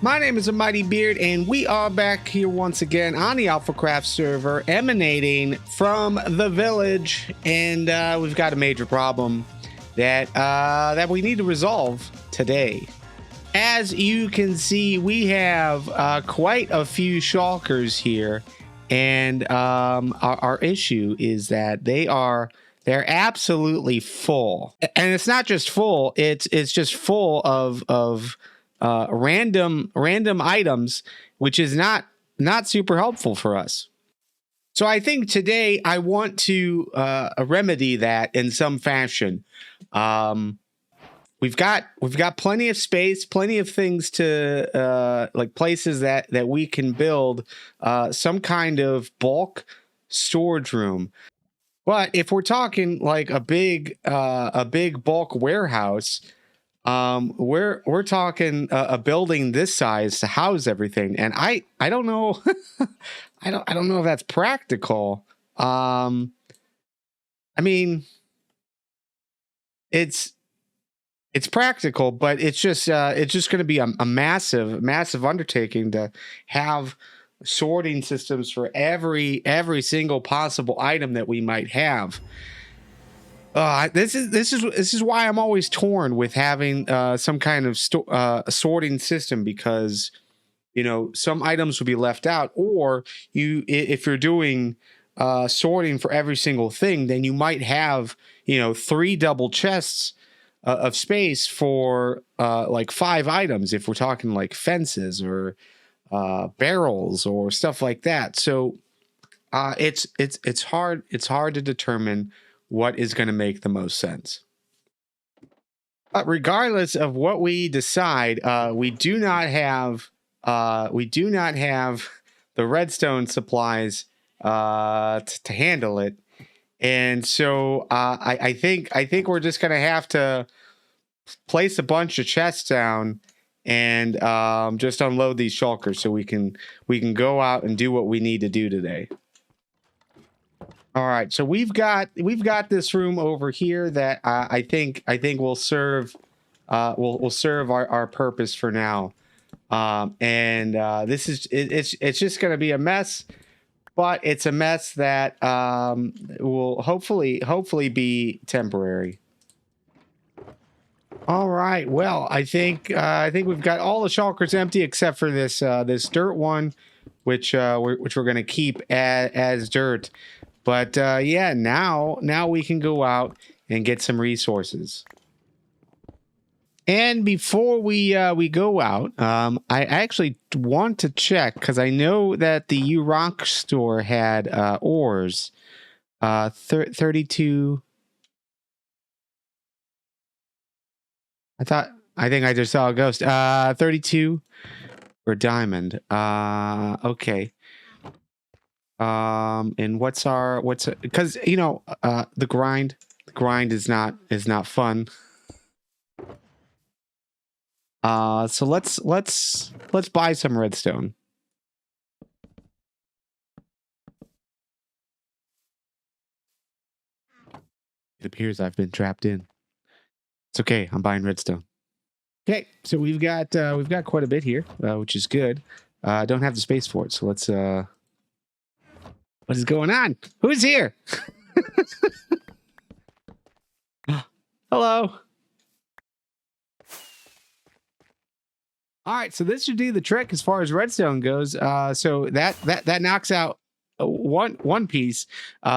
My name is Mighty Beard, and we are back here once again on the Alphacraft server, emanating from the village, and we've got a major problem that we need to resolve today. As you can see, we have quite a few shulkers here, and our issue is that they're absolutely full, and it's not just full; it's just full of random items, which is not super helpful for us. So I think today I want to remedy that in some fashion. We've got plenty of space, plenty of things to like places that we can build some kind of bulk storage room. But if we're talking like a big bulk warehouse, we're talking a building this size to house everything, and I don't know I don't know if that's practical. I mean, it's practical, but it's just going to be a massive undertaking to have sorting systems for every single possible item that we might have. This is why I'm always torn with having some kind of sorting system, because you know some items will be left out, or if you're doing sorting for every single thing, then you might have 3 double chests of space for like 5 items if we're talking like fences or barrels or stuff like that. So it's hard to determine what is going to make the most sense. But regardless of what we decide, we do not have the redstone supplies to handle it, and so I think we're just going to have to place a bunch of chests down and just unload these shulkers so we can go out and do what we need to do today. All right, so we've got this room over here that I think will serve will serve our purpose for now, and this is it's just going to be a mess, but it's a mess that will hopefully be temporary. All right, well, I think we've got all the shulkers empty except for this dirt one, which we're going to keep as dirt. But yeah, now we can go out and get some resources. And before we go out, I actually want to check, because I know that the U-Rock store had ores, 32. I think I just saw a ghost. 32 for diamond. Okay. And what's because the grind is not fun. So let's buy some redstone. It appears I've been trapped in. It's okay, I'm buying redstone. Okay, so we've got quite a bit here, which is good. Don't have the space for it, so let's what is going on? Who's here? Hello. All right, so this should do the trick as far as redstone goes. So that knocks out one piece.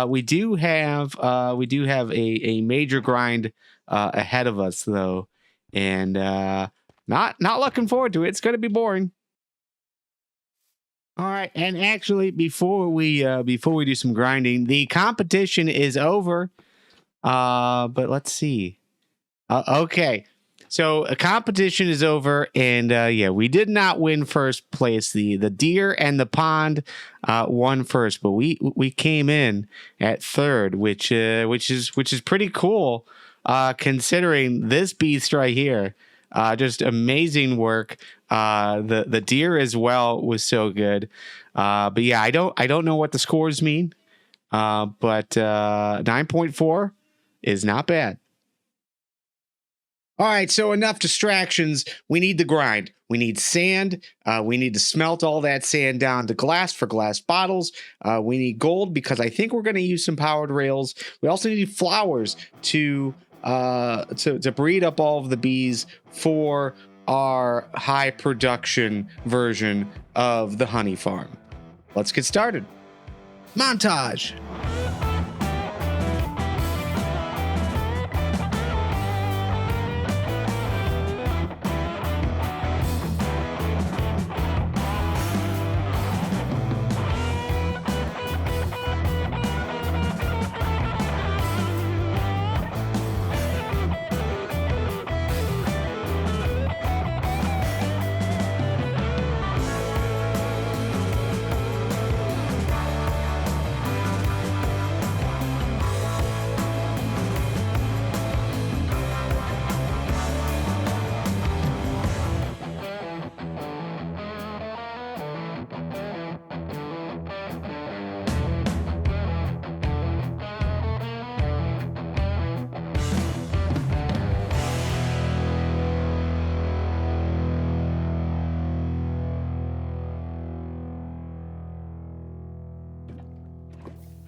We do have a major grind ahead of us though, and not looking forward to it. It's going to be boring. All right, and actually, before we do some grinding, the competition is over. But let's see. Okay, so a competition is over, and yeah, we did not win first place. The deer and the pond won first, but we came in at third, which is pretty cool, considering this beast right here. Just amazing work. The deer as well was so good. But yeah, I don't know what the scores mean. But 9.4 is not bad. All right, so enough distractions. We need the grind. We need sand. We need to smelt all that sand down to glass for glass bottles. We need gold because I think we're going to use some powered rails. We also need flowers to breed up all of the bees for our high production version of the honey farm. Let's get started. Montage.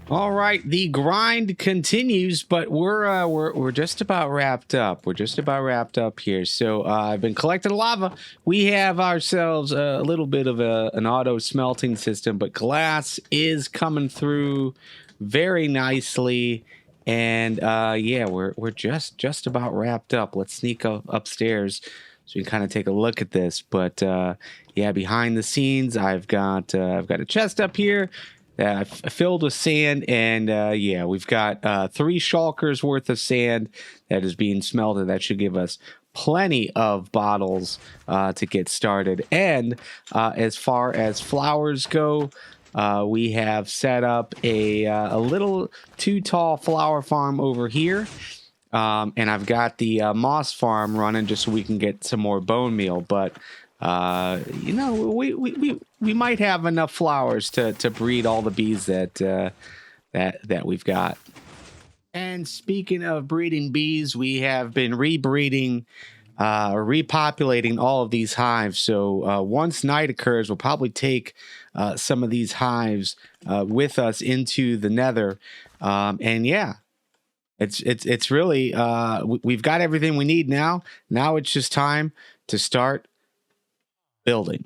All right, the grind continues, but we're just about wrapped up. We're just about wrapped up here. So I've been collecting lava. We have ourselves a little bit of an auto smelting system, but glass is coming through very nicely. And yeah, we're just about wrapped up. Let's sneak upstairs so we can kind of take a look at this. But yeah, behind the scenes, I've got a chest up here. Filled with sand, and yeah, we've got 3 shulkers worth of sand that is being smelted. That should give us plenty of bottles to get started. And as far as flowers go, we have set up a little too tall flower farm over here. And I've got the moss farm running just so we can get some more bone meal. But you know, we might have enough flowers to breed all the bees that we've got. And speaking of breeding bees, we have been rebreeding, repopulating all of these hives. So once night occurs, we'll probably take some of these hives with us into the Nether. And yeah, it's really we've got everything we need now. Now it's just time to start building.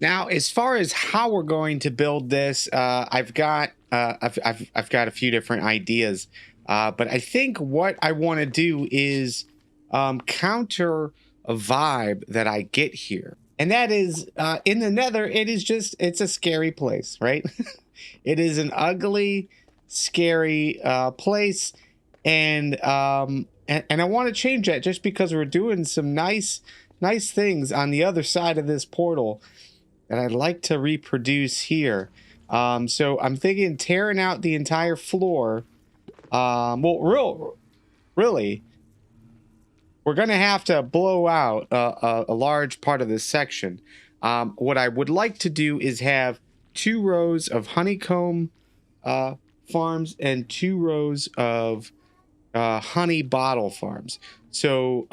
Now, as far as how we're going to build this, I've got a few different ideas, but I think what I want to do is counter a vibe that I get here, and that is in the Nether. It's a scary place, right? It is an ugly, scary place, and I want to change that just because we're doing some nice things on the other side of this portal that I'd like to reproduce here. So I'm thinking tearing out the entire floor. Well, really, we're going to have to blow out a large part of this section. What I would like to do is have 2 rows of honeycomb farms and 2 rows of honey bottle farms. So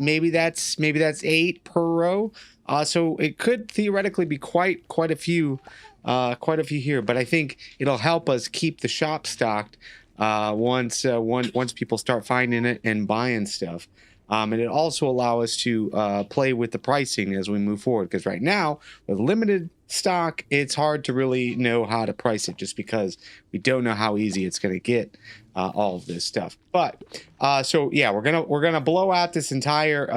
maybe that's 8 per row. So it could theoretically be quite a few here. But I think it'll help us keep the shop stocked once people start finding it and buying stuff. And it also allow us to play with the pricing as we move forward. Because right now, with limited stock, it's hard to really know how to price it, just because we don't know how easy it's going to get all of this stuff. But so yeah, we're gonna blow out this entire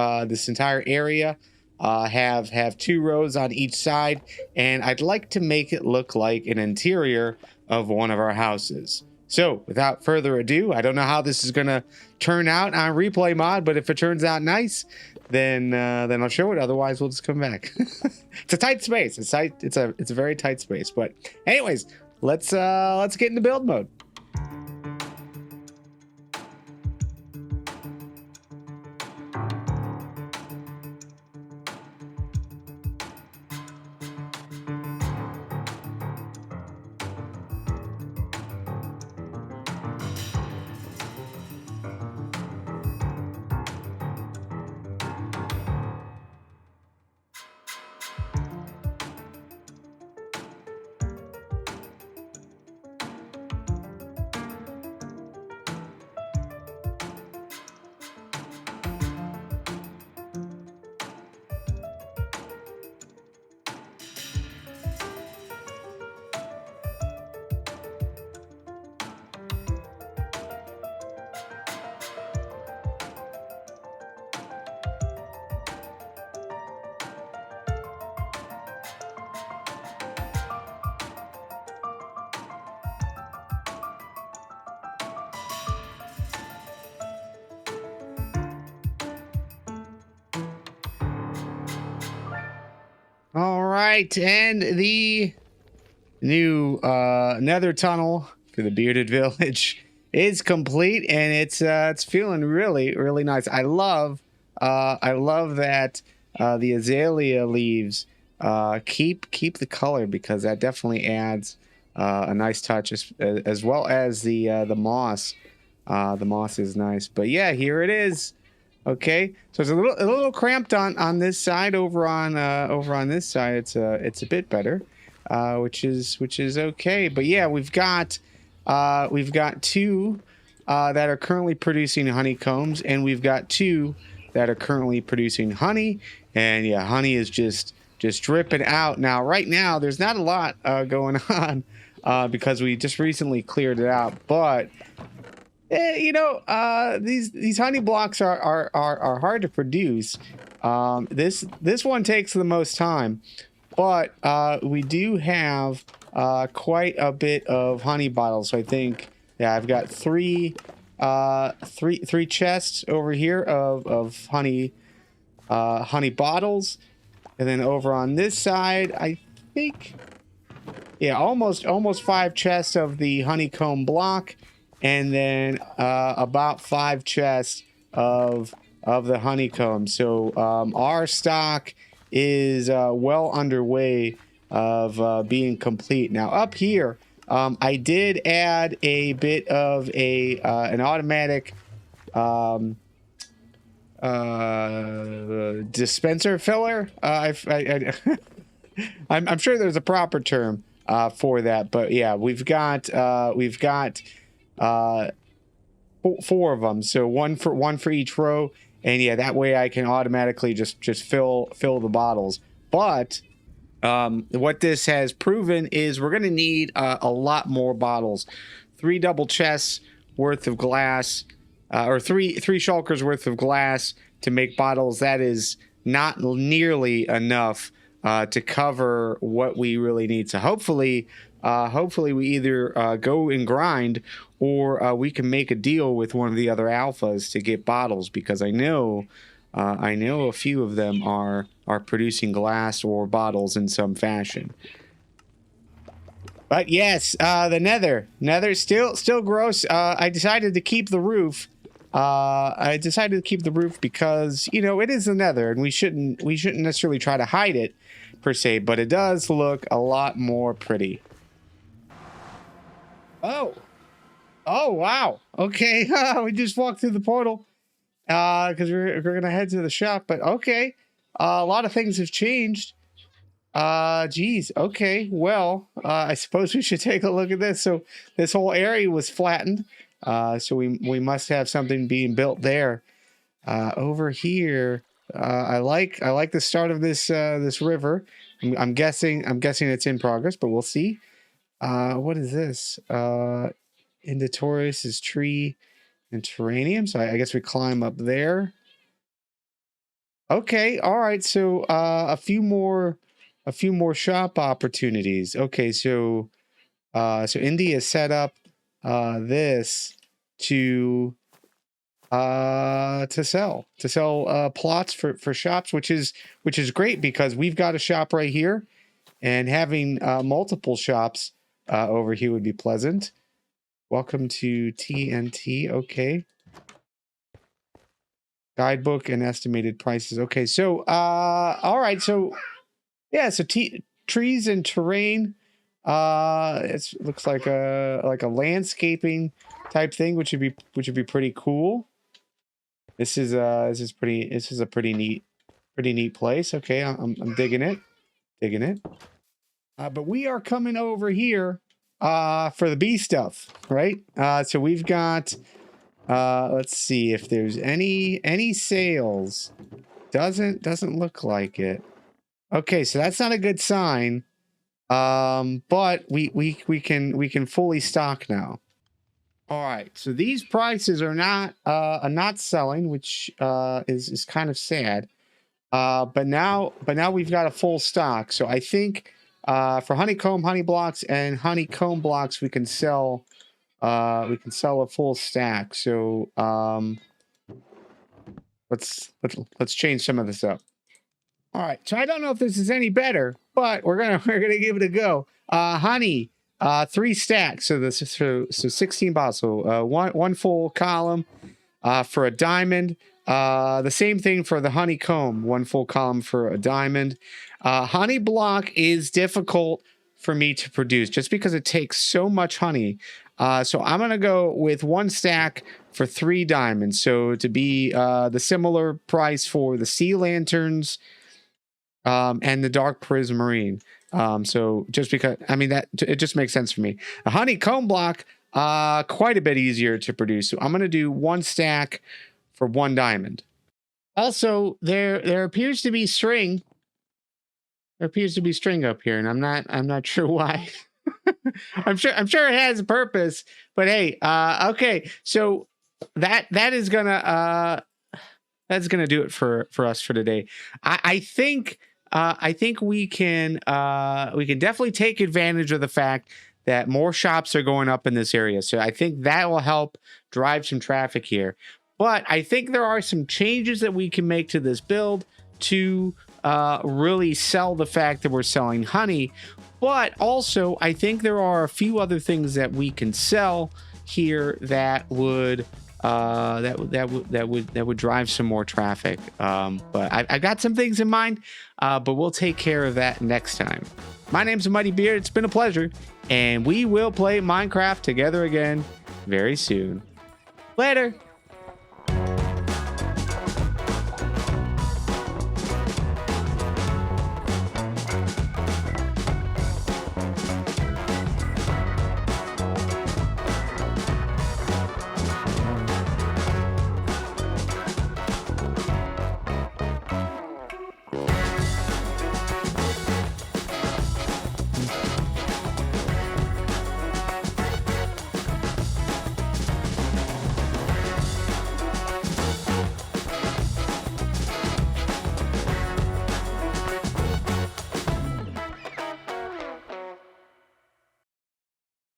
area. Have 2 rows on each side, and I'd like to make it look like an interior of one of our houses. So without further ado, I don't know how this is gonna turn out on replay mod, but if it turns out nice, then I'll show it. Otherwise, we'll just come back. It's a tight space. It's a very tight space. But anyways, let's get into build mode. All right, and the new nether tunnel for the bearded village is complete, and it's feeling really nice. I love that the azalea leaves keep the color, because that definitely adds a nice touch, as well as the moss. The moss is nice. But yeah, here it is. Okay, so it's a little cramped on this side. Over on this side, it's a bit better, which is okay. But yeah, we've got two that are currently producing honeycombs, and we've got two that are currently producing honey. And yeah, honey is just dripping out. Now, right now, there's not a lot going on because we just recently cleared it out, but these honey blocks are hard to produce. This one takes the most time, but we do have quite a bit of honey bottles. So I think, yeah, I've got three chests over here of honey bottles, and then over on this side, I think, yeah, almost 5 chests of the honeycomb block, and then about 5 chests of the honeycomb. So our stock is well underway of being complete. Now up here, I did add a bit of an automatic dispenser filler. I'm sure there's a proper term for that, but yeah, we've got uh, 4 of them, so one for each row, and yeah, that way I can automatically just fill the bottles. But what this has proven is we're gonna need a lot more bottles. 3 double chests worth of glass, or three shulkers worth of glass to make bottles. That is not nearly enough to cover what we really need. So hopefully we either go and grind, or we can make a deal with one of the other alphas to get bottles, because I know a few of them are producing glass or bottles in some fashion. But yes, the nether still gross. I decided to keep the roof. Because it is the nether, and we shouldn't necessarily try to hide it per se, but it does look a lot more pretty. Oh wow, okay. We just walked through the portal because we're gonna head to the shop, but okay. A lot of things have changed. Geez, okay. Well, I suppose we should take a look at this. So this whole area was flattened, so we must have something being built there. Over here, I like the start of this river. I'm guessing it's in progress, but we'll see. What is this? Inditaurus is tree and terranium. So I guess we climb up there. Okay, all right. So a few more shop opportunities. Okay, so India set up this to sell plots for shops, which is great, because we've got a shop right here, and having multiple shops over here would be pleasant. Welcome to TNT. Okay. Guidebook and estimated prices. Okay, so all right, so yeah, so trees and terrain. It looks like a landscaping type thing, which would be pretty cool. This is a pretty neat place. Okay, I'm digging it, but we are coming over here for the bee stuff, right? So we've got let's see if there's any sales. Doesn't look like it. Okay, so that's not a good sign. But we can fully stock now. All right, so these prices are not selling, which is kind of sad. But now we've got a full stock. So I think for honeycomb, honey blocks, and honeycomb blocks, we can sell a full stack. So let's change some of this up. All right, so I don't know if this is any better, but we're gonna give it a go. Honey, 3 stacks. So this is so 16 bottles. So one full column for a diamond. The same thing for the honeycomb. 1 full column for a diamond. Honey block is difficult for me to produce just because it takes so much honey. So I'm gonna go with 1 stack for 3 diamonds. So to be the similar price for the sea lanterns. And the dark prismarine. So just because, I mean, that it just makes sense for me. A honeycomb block, quite a bit easier to produce. So I'm going to do 1 stack for 1 diamond. Also, there appears to be string. There appears to be string up here, and I'm not sure why. I'm sure it has a purpose, but hey, okay. So that is gonna that's gonna do it for us for today. I think we can definitely take advantage of the fact that more shops are going up in this area. So I think that will help drive some traffic here. But I think there are some changes that we can make to this build to really sell the fact that we're selling honey. But also, I think there are a few other things that we can sell here that would that would drive some more traffic. But I got some things in mind, but we'll take care of that next time. My name's Mighty Beard. It's been a pleasure, and we will play Minecraft together again very soon. Later.